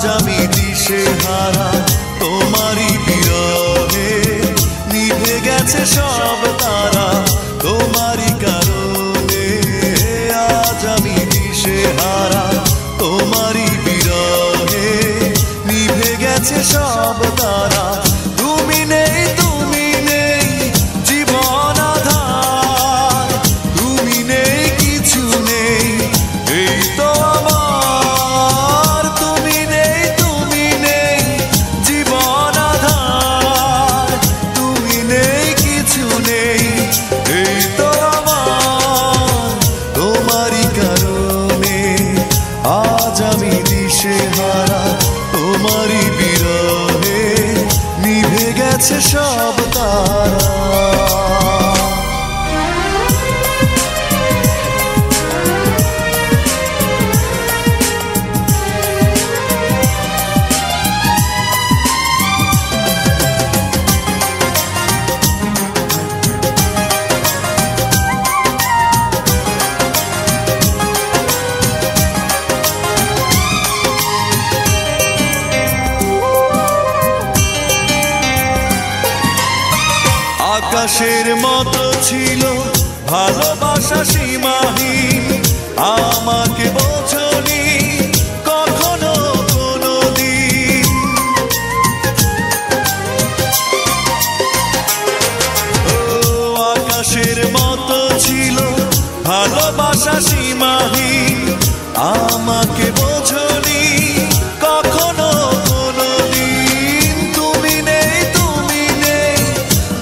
আজ আমি দিশেহারা তোমারই বিরহে নিভে গেছে সব তারা তোমারই কারণে আজ আমি দিশেহারা তোমারই বিরহে নিভে গেছে সব তারা তুমি নেই জীবন আধার তুমি নেই কিছু নেই এই তো আমার তুমি নেই জীবন আধার তুমি নেই কিছু নেই এই তো আমার তোমারই কারণে আজ আমি দিশেহারা তোমারই বিরহে নিভে গেছে সব তারা আকাশের মতো ছিল ভালোবাসা সীমাহীন আমাকে বোঝনি কখনো কোনোদিন আকাশের মতো ছিল ভালোবাসা সীমাহীন আমাকে বোঝনি কখনো কোনোদিন তুমি নেই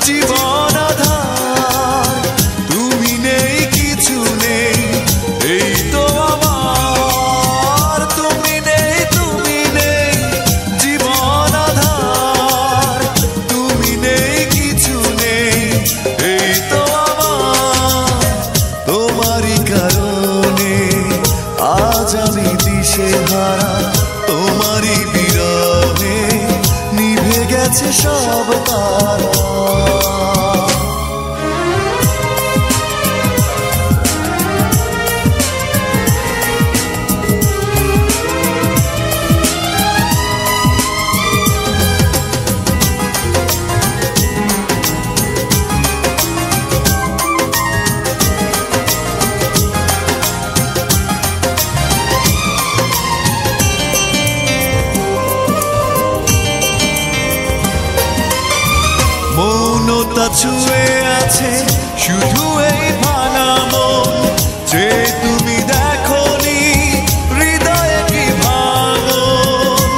জীবন আধার তুমি নেই কিছু নেই এই তো আমার তুমি নেই জীবন আধার তুমি নেই কিছু নেই এই তো আমার তোমারই কারণে আজ আমি দিশেহারা তোমারই বিরহে নিভে গেছে সব তারা মৌনতা ছুঁয়ে আছে শুধু এই ভাঙা মন যে তুমি দেখোনি হৃদয়ে কি ভাঙন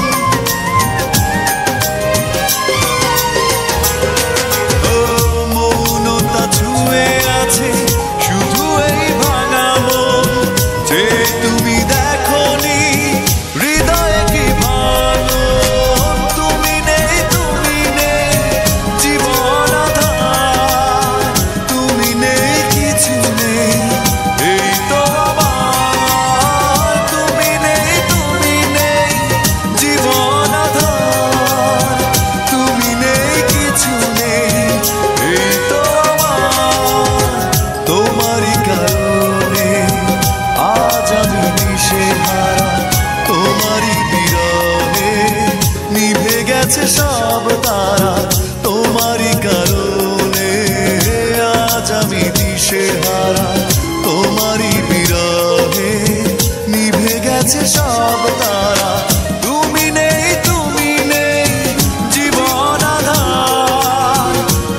মৌনতা ছুঁয়ে আছে শুধু এই ভাঙা মন যে তুমি দেখোনি হৃদয়ে কি ভাঙন তুমি নেই জীবন আধার তুমি নেই কিছু নেই এই তো আমার তুমি নেই জীবন আধার তুমি নেই কিছু নেই এই তো আমার তোমারই কারণে আজ আমি দিশেহারা তোমারই বিরহে নিভে গেছে সব তারা তোমারই কারণে আজ আমি দিশেহারা তোমারই বিরহে নিভে গেছে সব তারা তুমি নেই জীবন আধার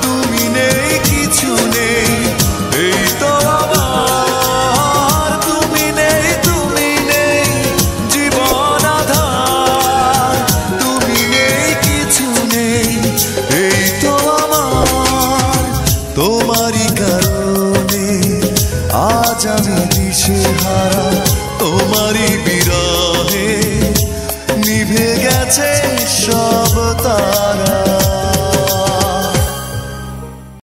তুমি নেই কিছু নেই এই তো আমার তুমি নেই জীবন আধার তুমি নেই কিছু নেই এই তো আমার তোমারই কারণে আজ আমি দিশেহারা তোমারই বিরহে নিভে গেছে সব তারা।